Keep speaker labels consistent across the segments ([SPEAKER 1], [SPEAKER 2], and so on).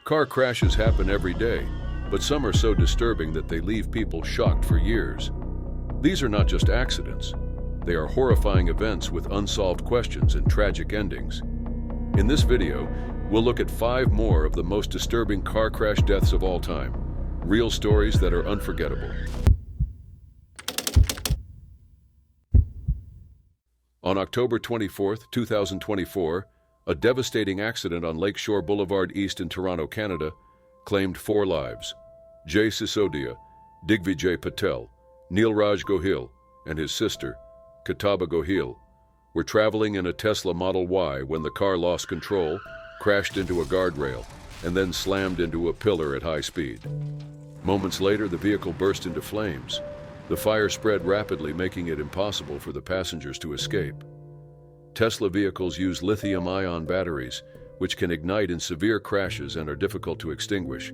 [SPEAKER 1] Car crashes happen every day, but some are so disturbing that they leave people shocked for years. These are not just accidents. They are horrifying events with unsolved questions and tragic endings. In this video, we'll look at 5 more of the most disturbing car crash deaths of all time. Real stories that are unforgettable. On October 24, 2024, a devastating accident on Lakeshore Boulevard East in Toronto, Canada, claimed 4 lives. Jay Sisodia, Digvijay Patel, Neilraj Gohil, and his sister, Kataba Gohil, were traveling in a Tesla Model Y when the car lost control, crashed into a guardrail, and then slammed into a pillar at high speed. Moments later, the vehicle burst into flames. The fire spread rapidly, making it impossible for the passengers to escape. Tesla vehicles use lithium-ion batteries, which can ignite in severe crashes and are difficult to extinguish.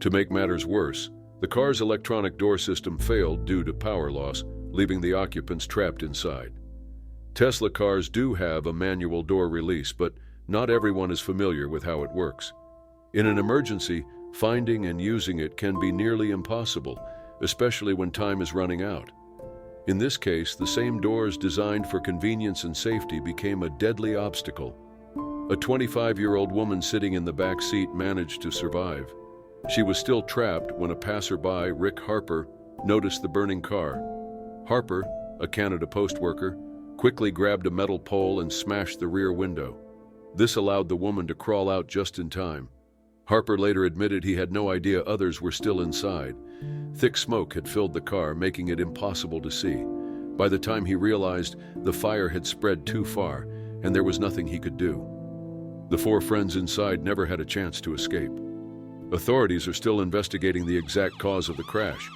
[SPEAKER 1] To make matters worse, the car's electronic door system failed due to power loss, leaving the occupants trapped inside. Tesla cars do have a manual door release, but not everyone is familiar with how it works. In an emergency, finding and using it can be nearly impossible, especially when time is running out. In this case, the same doors designed for convenience and safety became a deadly obstacle. A 25-year-old woman sitting in the back seat managed to survive. She was still trapped when a passerby, Rick Harper, noticed the burning car. Harper, a Canada Post worker, quickly grabbed a metal pole and smashed the rear window. This allowed the woman to crawl out just in time. Harper later admitted he had no idea others were still inside. Thick smoke had filled the car, making it impossible to see. By the time he realized, the fire had spread too far, and there was nothing he could do. The 4 friends inside never had a chance to escape. Authorities are still investigating the exact cause of the crash.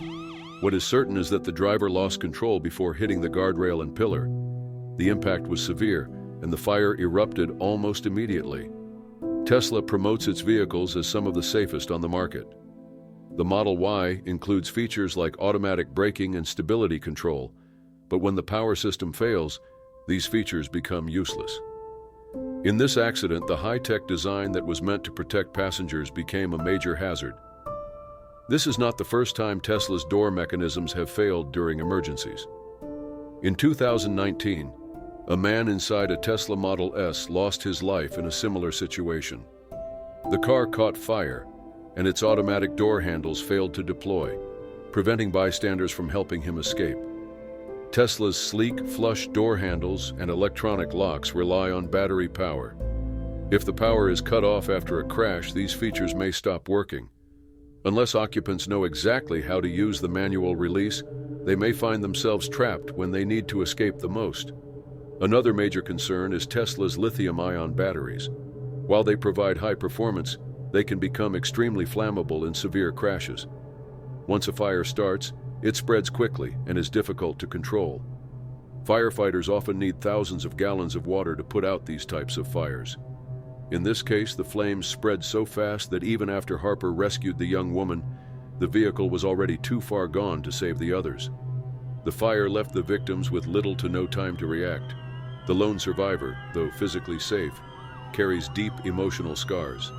[SPEAKER 1] What is certain is that the driver lost control before hitting the guardrail and pillar. The impact was severe, and the fire erupted almost immediately. Tesla promotes its vehicles as some of the safest on the market. The Model Y includes features like automatic braking and stability control, but when the power system fails, these features become useless. In this accident, the high-tech design that was meant to protect passengers became a major hazard. This is not the first time Tesla's door mechanisms have failed during emergencies. In 2019, a man inside a Tesla Model S lost his life in a similar situation. The car caught fire, and its automatic door handles failed to deploy, preventing bystanders from helping him escape. Tesla's sleek, flush door handles and electronic locks rely on battery power. If the power is cut off after a crash, these features may stop working. Unless occupants know exactly how to use the manual release, they may find themselves trapped when they need to escape the most. Another major concern is Tesla's lithium-ion batteries. While they provide high performance, they can become extremely flammable in severe crashes. Once a fire starts, it spreads quickly and is difficult to control. Firefighters often need thousands of gallons of water to put out these types of fires. In this case, the flames spread so fast that even after Harper rescued the young woman, the vehicle was already too far gone to save the others. The fire left the victims with little to no time to react. The lone survivor, though physically safe, carries deep emotional scars.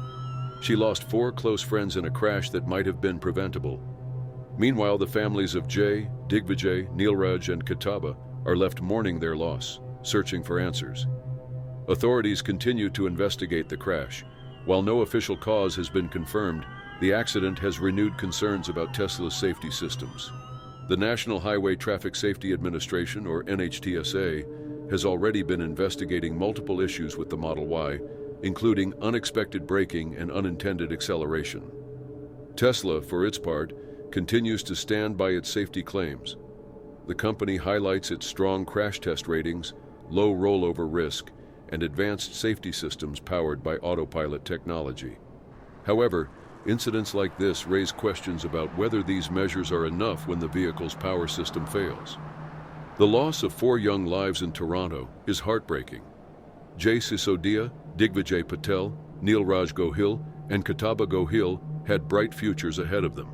[SPEAKER 1] She lost 4 close friends in a crash that might have been preventable. Meanwhile, the families of Jay, Digvijay, Neilraj, and Kataba are left mourning their loss, searching for answers. Authorities continue to investigate the crash. While no official cause has been confirmed, the accident has renewed concerns about Tesla's safety systems. The National Highway Traffic Safety Administration, or NHTSA, has already been investigating multiple issues with the Model Y, including unexpected braking and unintended acceleration. Tesla, for its part, continues to stand by its safety claims. The company highlights its strong crash test ratings, low rollover risk, and advanced safety systems powered by autopilot technology. However, incidents like this raise questions about whether these measures are enough when the vehicle's power system fails. The loss of 4 young lives in Toronto is heartbreaking. Jay Sisodia, Digvijay Patel, Neilraj Gohil, and Kataba Gohil had bright futures ahead of them,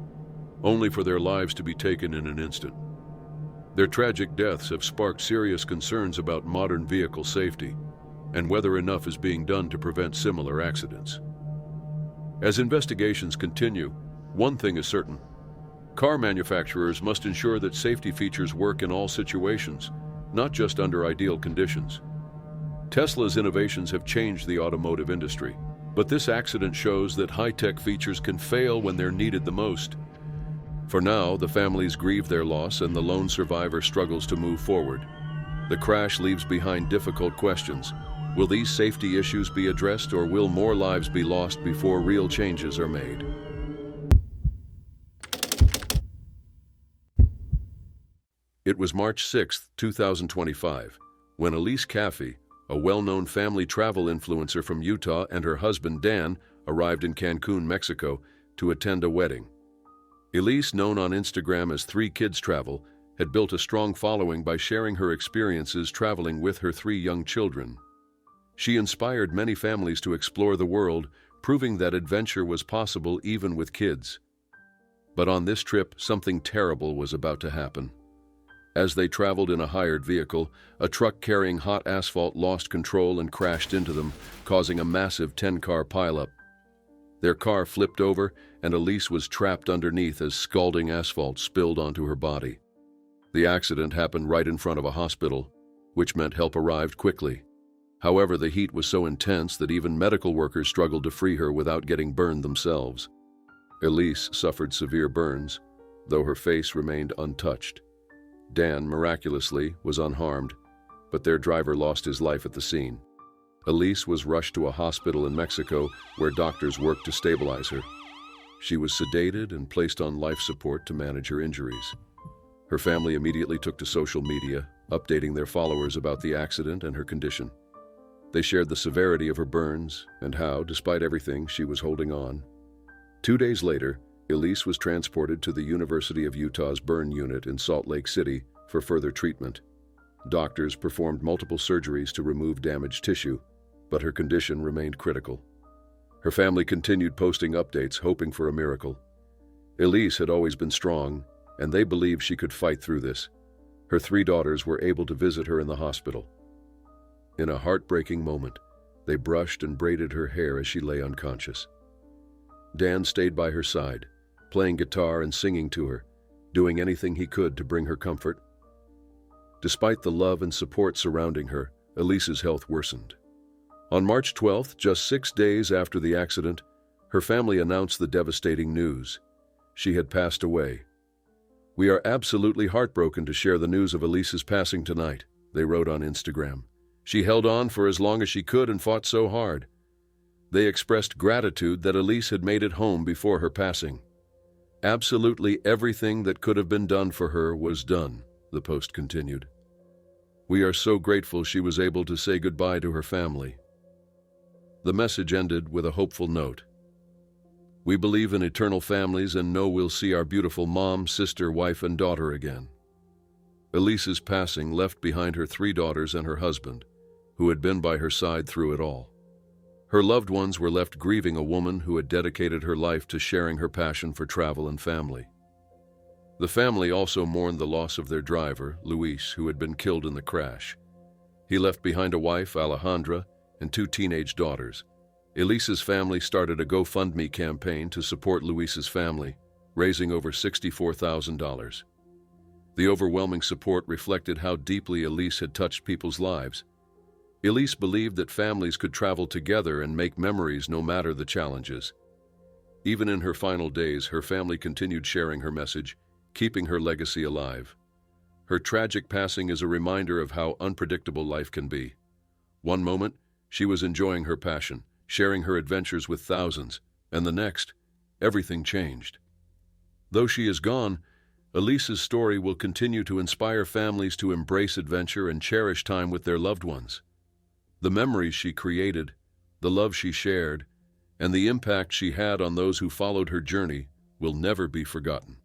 [SPEAKER 1] only for their lives to be taken in an instant. Their tragic deaths have sparked serious concerns about modern vehicle safety and whether enough is being done to prevent similar accidents. As investigations continue, one thing is certain. Car manufacturers must ensure that safety features work in all situations, not just under ideal conditions. Tesla's innovations have changed the automotive industry, but this accident shows that high-tech features can fail when they're needed the most. For now, the families grieve their loss and the lone survivor struggles to move forward. The crash leaves behind difficult questions. Will these safety issues be addressed, or will more lives be lost before real changes are made? It was March 6, 2025, when Elise Caffey, a well-known family travel influencer from Utah, and her husband Dan arrived in Cancun, Mexico, to attend a wedding. Elise, known on Instagram as 3 Kids Travel, had built a strong following by sharing her experiences traveling with her 3 young children. She inspired many families to explore the world, proving that adventure was possible even with kids. But on this trip, something terrible was about to happen. As they traveled in a hired vehicle, a truck carrying hot asphalt lost control and crashed into them, causing a massive 10-car pileup. Their car flipped over, and Elise was trapped underneath as scalding asphalt spilled onto her body. The accident happened right in front of a hospital, which meant help arrived quickly. However, the heat was so intense that even medical workers struggled to free her without getting burned themselves. Elise suffered severe burns, though her face remained untouched. Dan, miraculously, was unharmed, but their driver lost his life at the scene. Elise was rushed to a hospital in Mexico where doctors worked to stabilize her. She was sedated and placed on life support to manage her injuries. Her family immediately took to social media, updating their followers about the accident and her condition. They shared the severity of her burns and how, despite everything, she was holding on. 2 days later, Elise was transported to the University of Utah's burn unit in Salt Lake City for further treatment. Doctors performed multiple surgeries to remove damaged tissue, but her condition remained critical. Her family continued posting updates, hoping for a miracle. Elise had always been strong, and they believed she could fight through this. Her 3 daughters were able to visit her in the hospital. In a heartbreaking moment, they brushed and braided her hair as she lay unconscious. Dan stayed by her side, playing guitar and singing to her, doing anything he could to bring her comfort. Despite the love and support surrounding her, Elise's health worsened. On March 12th, just 6 days after the accident, her family announced the devastating news. She had passed away. "We are absolutely heartbroken to share the news of Elise's passing tonight," they wrote on Instagram. "She held on for as long as she could and fought so hard." They expressed gratitude that Elise had made it home before her passing. "Absolutely everything that could have been done for her was done," the post continued. "We are so grateful she was able to say goodbye to her family." The message ended with a hopeful note. "We believe in eternal families and know we'll see our beautiful mom, sister, wife, and daughter again." Elise's passing left behind her 3 daughters and her husband, who had been by her side through it all. Her loved ones were left grieving a woman who had dedicated her life to sharing her passion for travel and family. The family also mourned the loss of their driver, Luis, who had been killed in the crash. He left behind a wife, Alejandra, and 2 teenage daughters. Elise's family started a GoFundMe campaign to support Luis's family, raising over $64,000. The overwhelming support reflected how deeply Elise had touched people's lives. Elise believed that families could travel together and make memories no matter the challenges. Even in her final days, her family continued sharing her message, keeping her legacy alive. Her tragic passing is a reminder of how unpredictable life can be. One moment, she was enjoying her passion, sharing her adventures with thousands, and the next, everything changed. Though she is gone, Elise's story will continue to inspire families to embrace adventure and cherish time with their loved ones. The memories she created, the love she shared, and the impact she had on those who followed her journey will never be forgotten.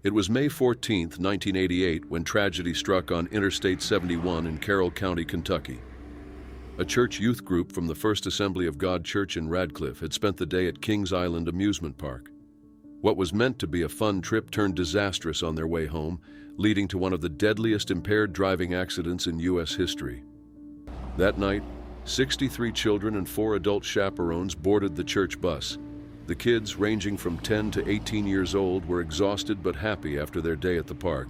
[SPEAKER 1] It was May 14, 1988, when tragedy struck on Interstate 71 in Carroll County, Kentucky. A church youth group from the First Assembly of God Church in Radcliffe had spent the day at Kings Island Amusement Park. What was meant to be a fun trip turned disastrous on their way home, leading to one of the deadliest impaired driving accidents in U.S. history. That night, 63 children and 4 adult chaperones boarded the church bus. The kids, ranging from 10 to 18 years old, were exhausted but happy after their day at the park.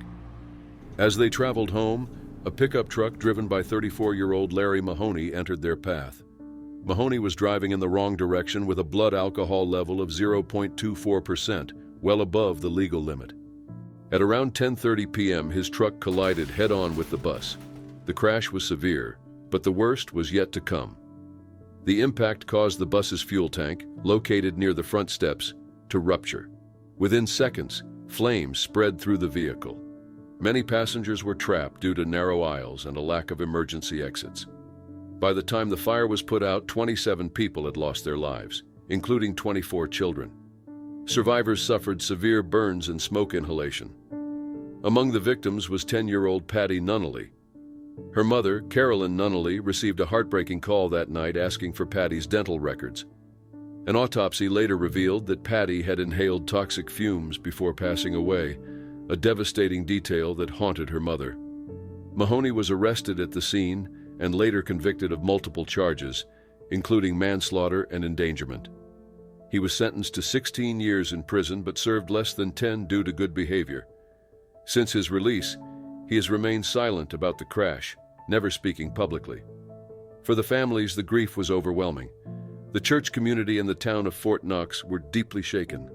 [SPEAKER 1] As they traveled home, a pickup truck driven by 34-year-old Larry Mahoney entered their path. Mahoney was driving in the wrong direction with a blood alcohol level of 0.24%, well above the legal limit. At around 10:30 p.m., his truck collided head-on with the bus. The crash was severe, but the worst was yet to come. The impact caused the bus's fuel tank, located near the front steps, to rupture. Within seconds, flames spread through the vehicle. Many passengers were trapped due to narrow aisles and a lack of emergency exits. By the time the fire was put out, 27 people had lost their lives, including 24 children. Survivors suffered severe burns and smoke inhalation. Among the victims was 10-year-old Patty Nunnally. Her mother, Carolyn Nunnally, received a heartbreaking call that night asking for Patty's dental records. An autopsy later revealed that Patty had inhaled toxic fumes before passing away, a devastating detail that haunted her mother. Mahoney was arrested at the scene and later convicted of multiple charges, including manslaughter and endangerment. He was sentenced to 16 years in prison but served less than 10 due to good behavior. Since his release, he has remained silent about the crash, never speaking publicly. For the families, the grief was overwhelming. The church community and the town of Fort Knox were deeply shaken.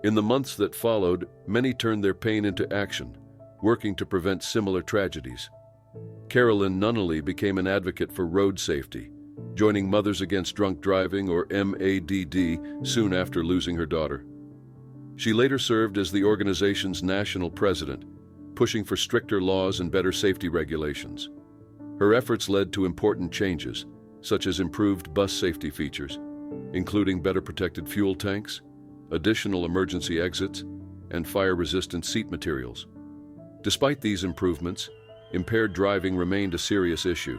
[SPEAKER 1] In the months that followed, many turned their pain into action, working to prevent similar tragedies. Carolyn Nunnally became an advocate for road safety, joining Mothers Against Drunk Driving, or MADD, soon after losing her daughter. She later served as the organization's national president, pushing for stricter laws and better safety regulations. Her efforts led to important changes, such as improved bus safety features, including better protected fuel tanks, additional emergency exits, and fire-resistant seat materials. Despite these improvements, impaired driving remained a serious issue.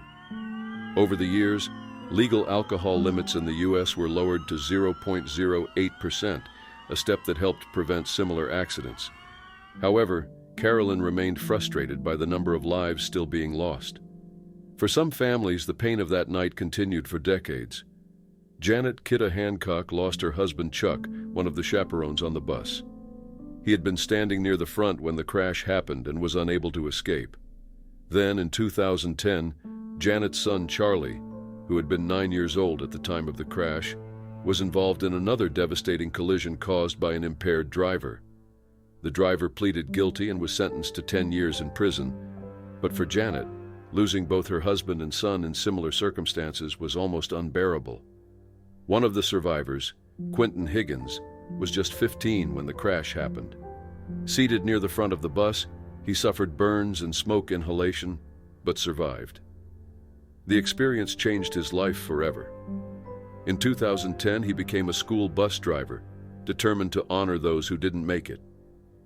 [SPEAKER 1] Over the years, legal alcohol limits in the U.S. were lowered to 0.08%, a step that helped prevent similar accidents. However, Carolyn remained frustrated by the number of lives still being lost. For some families, the pain of that night continued for decades. Janet Kidda Hancock lost her husband Chuck, one of the chaperones on the bus. He had been standing near the front when the crash happened and was unable to escape. Then, in 2010, Janet's son Charlie, who had been 9 years old at the time of the crash, was involved in another devastating collision caused by an impaired driver. The driver pleaded guilty and was sentenced to 10 years in prison, but for Janet, losing both her husband and son in similar circumstances was almost unbearable. One of the survivors, Quentin Higgins, was just 15 when the crash happened. Seated near the front of the bus, he suffered burns and smoke inhalation, but survived. The experience changed his life forever. In 2010, he became a school bus driver, determined to honor those who didn't make it.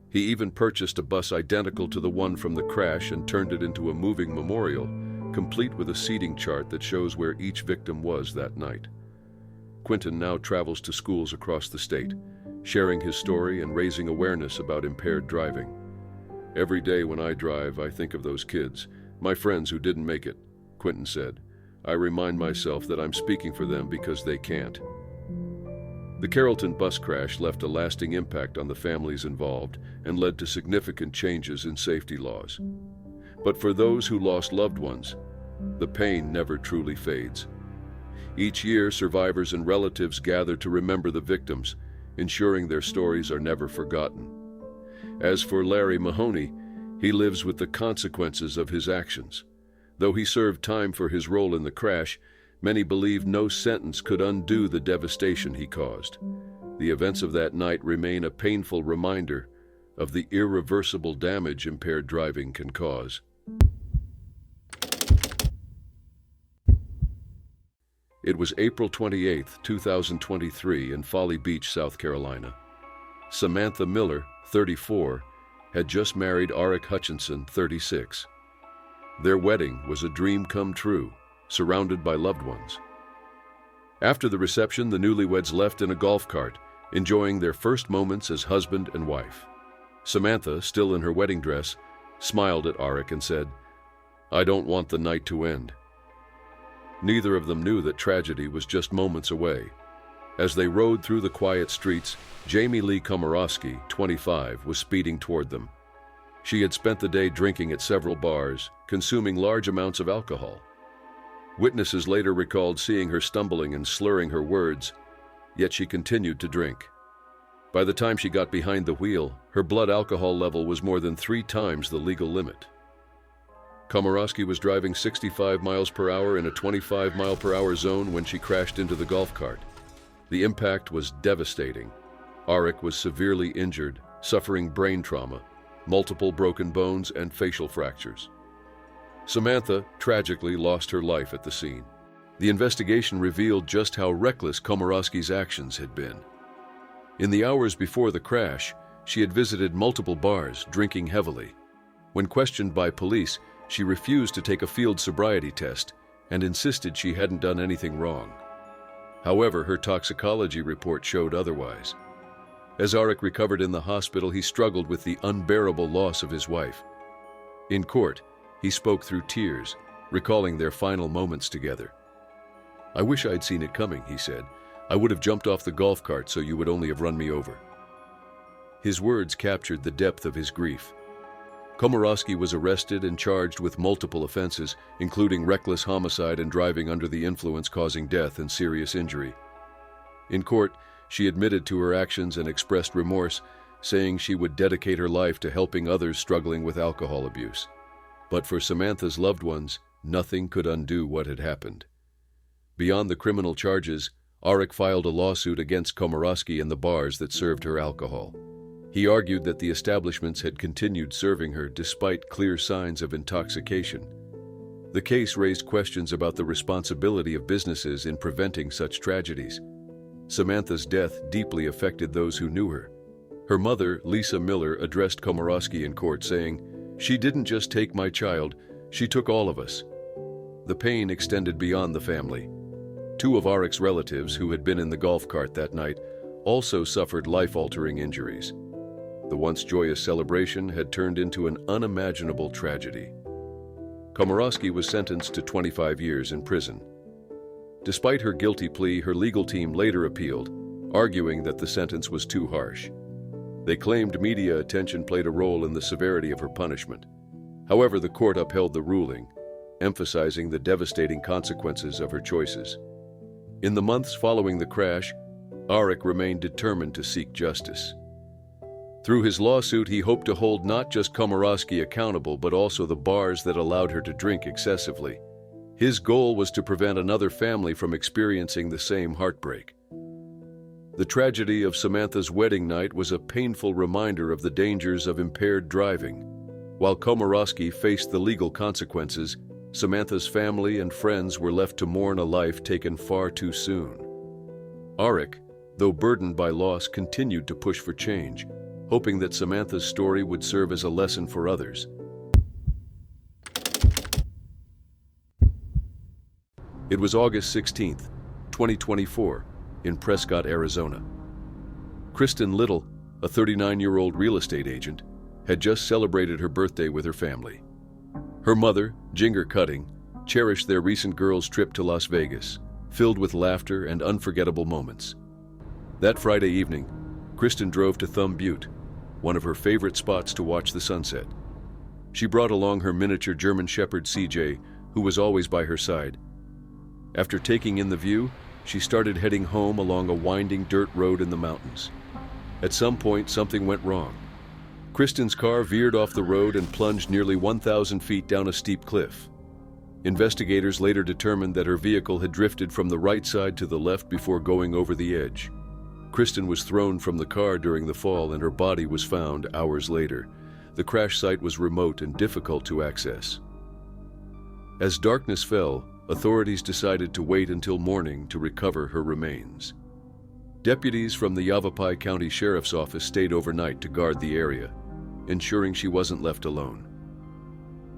[SPEAKER 1] He even purchased a bus identical to the one from the crash and turned it into a moving memorial, complete with a seating chart that shows where each victim was that night. Quentin now travels to schools across the state, sharing his story and raising awareness about impaired driving. "Every day when I drive, I think of those kids, my friends who didn't make it," Quentin said. "I remind myself that I'm speaking for them because they can't." The Carrollton bus crash left a lasting impact on the families involved and led to significant changes in safety laws. But for those who lost loved ones, the pain never truly fades. Each year, survivors and relatives gather to remember the victims, ensuring their stories are never forgotten. As for Larry Mahoney, he lives with the consequences of his actions. Though he served time for his role in the crash, many believe no sentence could undo the devastation he caused. The events of that night remain a painful reminder of the irreversible damage impaired driving can cause. It was April 28, 2023, in Folly Beach, South Carolina. Samantha Miller, 34, had just married Arik Hutchinson, 36. Their wedding was a dream come true, surrounded by loved ones. After the reception, the newlyweds left in a golf cart, enjoying their first moments as husband and wife. Samantha, still in her wedding dress, smiled at Arik and said, "I don't want the night to end." Neither of them knew that tragedy was just moments away. As they rode through the quiet streets, Jamie Lee Komorowski, 25, was speeding toward them. She had spent the day drinking at several bars, consuming large amounts of alcohol. Witnesses later recalled seeing her stumbling and slurring her words, yet she continued to drink. By the time she got behind the wheel, her blood alcohol level was more than 3 times the legal limit. Komorowski was driving 65 miles per hour in a 25-mile-per-hour zone when she crashed into the golf cart. The impact was devastating. Arik was severely injured, suffering brain trauma, multiple broken bones, and facial fractures. Samantha tragically lost her life at the scene. The investigation revealed just how reckless Komorowski's actions had been. In the hours before the crash, she had visited multiple bars, drinking heavily. When questioned by police, she refused to take a field sobriety test and insisted she hadn't done anything wrong. However, her toxicology report showed otherwise. As Arik recovered in the hospital, he struggled with the unbearable loss of his wife. In court, he spoke through tears, recalling their final moments together. "I wish I'd seen it coming," he said. "I would have jumped off the golf cart so you would only have run me over." His words captured the depth of his grief. Komorowski was arrested and charged with multiple offenses, including reckless homicide and driving under the influence causing death and serious injury. In court, she admitted to her actions and expressed remorse, saying she would dedicate her life to helping others struggling with alcohol abuse. But for Samantha's loved ones, nothing could undo what had happened. Beyond the criminal charges, Arik filed a lawsuit against Komorowski and the bars that served her alcohol. He argued that the establishments had continued serving her despite clear signs of intoxication. The case raised questions about the responsibility of businesses in preventing such tragedies. Samantha's death deeply affected those who knew her. Her mother, Lisa Miller, addressed Komorowski in court, saying, "She didn't just take my child, she took all of us." The pain extended beyond the family. 2 of Arik's relatives, who had been in the golf cart that night, also suffered life-altering injuries. The once joyous celebration had turned into an unimaginable tragedy. Komorowski was sentenced to 25 years in prison. Despite her guilty plea, her legal team later appealed, arguing that the sentence was too harsh. They claimed media attention played a role in the severity of her punishment. However, the court upheld the ruling, emphasizing the devastating consequences of her choices. In the months following the crash, Arik remained determined to seek justice. Through his lawsuit, he hoped to hold not just Komorowski accountable, but also the bars that allowed her to drink excessively. His goal was to prevent another family from experiencing the same heartbreak. The tragedy of Samantha's wedding night was a painful reminder of the dangers of impaired driving. While Komorowski faced the legal consequences, Samantha's family and friends were left to mourn a life taken far too soon. Arik, though burdened by loss, continued to push for change, hoping that Samantha's story would serve as a lesson for others. It was August 16, 2024, in Prescott, Arizona. Kristen Little, a 39-year-old real estate agent, had just celebrated her birthday with her family. Her mother, Ginger Cutting, cherished their recent girls' trip to Las Vegas, filled with laughter and unforgettable moments. That Friday evening, Kristen drove to Thumb Butte, one of her favorite spots to watch the sunset. She brought along her miniature German Shepherd CJ, who was always by her side. After taking in the view, she started heading home along a winding dirt road in the mountains. At some point, something went wrong. Kristen's car veered off the road and plunged nearly 1,000 feet down a steep cliff. Investigators later determined that her vehicle had drifted from the right side to the left before going over the edge. Kristen was thrown from the car during the fall and her body was found hours later. The crash site was remote and difficult to access. As darkness fell, authorities decided to wait until morning to recover her remains. Deputies from the Yavapai County Sheriff's Office stayed overnight to guard the area, ensuring she wasn't left alone.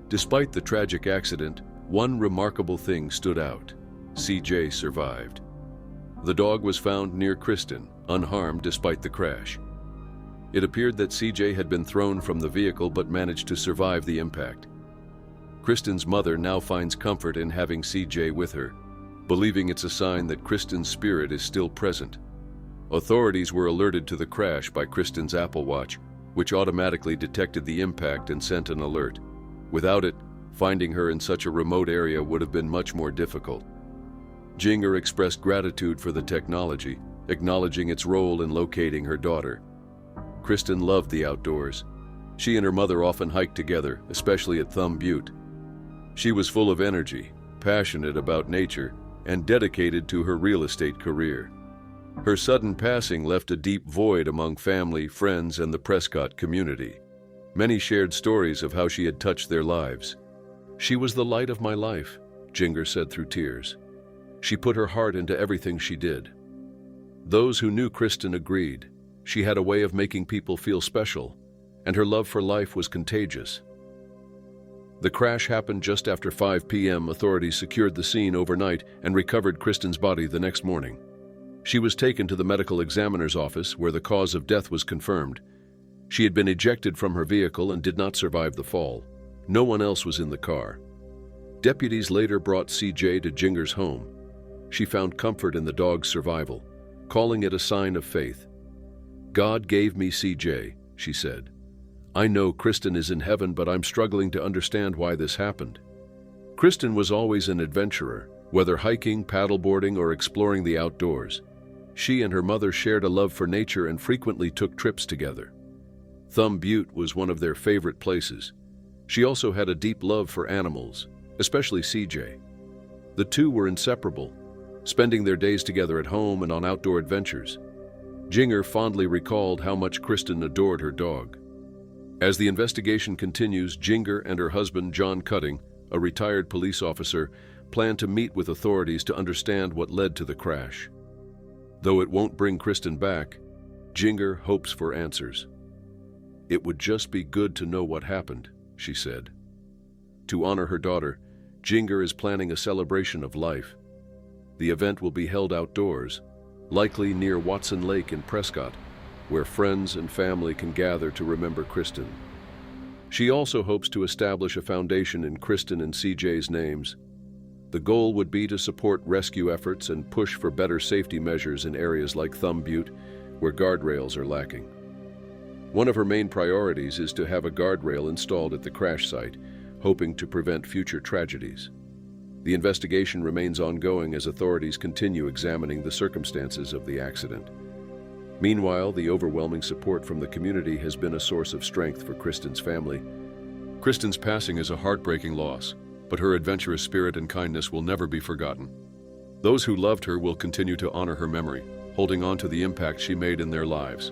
[SPEAKER 1] Despite the tragic accident, one remarkable thing stood out. CJ survived. The dog was found near Kristen, unharmed despite the crash. It appeared that CJ had been thrown from the vehicle but managed to survive the impact. Kristen's mother now finds comfort in having CJ with her, believing it's a sign that Kristen's spirit is still present. Authorities were alerted to the crash by Kristen's Apple Watch, which automatically detected the impact and sent an alert. Without it, finding her in such a remote area would have been much more difficult. Jinger expressed gratitude for the technology, acknowledging its role in locating her daughter. Kristen loved the outdoors. She and her mother often hiked together, especially at Thumb Butte. She was full of energy, passionate about nature, and dedicated to her real estate career. Her sudden passing left a deep void among family, friends, and the Prescott community. Many shared stories of how she had touched their lives. "She was the light of my life," Jinger said through tears. "She put her heart into everything she did." Those who knew Kristen agreed. She had a way of making people feel special, and her love for life was contagious. The crash happened just after 5 p.m. Authorities secured the scene overnight and recovered Kristen's body the next morning. She was taken to the medical examiner's office, where the cause of death was confirmed. She had been ejected from her vehicle and did not survive the fall. No one else was in the car. Deputies later brought CJ to Jinger's home. She found comfort in the dog's survival, calling it a sign of faith. "God gave me CJ," she said. "I know Kristen is in heaven, but I'm struggling to understand why this happened." Kristen was always an adventurer, whether hiking, paddleboarding, or exploring the outdoors. She and her mother shared a love for nature and frequently took trips together. Thumb Butte was one of their favorite places. She also had a deep love for animals, especially CJ. The two were inseparable, spending their days together at home and on outdoor adventures. Jinger fondly recalled how much Kristen adored her dog. As the investigation continues, Jinger and her husband, John Cutting, a retired police officer, plan to meet with authorities to understand what led to the crash. Though it won't bring Kristen back, Jinger hopes for answers. "It would just be good to know what happened," she said. To honor her daughter, Jinger is planning a celebration of life. The event will be held outdoors, likely near Watson Lake in Prescott, where friends and family can gather to remember Kristen. She also hopes to establish a foundation in Kristen and CJ's names. The goal would be to support rescue efforts and push for better safety measures in areas like Thumb Butte, where guardrails are lacking. One of her main priorities is to have a guardrail installed at the crash site, hoping to prevent future tragedies. The investigation remains ongoing as authorities continue examining the circumstances of the accident. Meanwhile, the overwhelming support from the community has been a source of strength for Kristen's family. Kristen's passing is a heartbreaking loss, but her adventurous spirit and kindness will never be forgotten. Those who loved her will continue to honor her memory, holding on to the impact she made in their lives.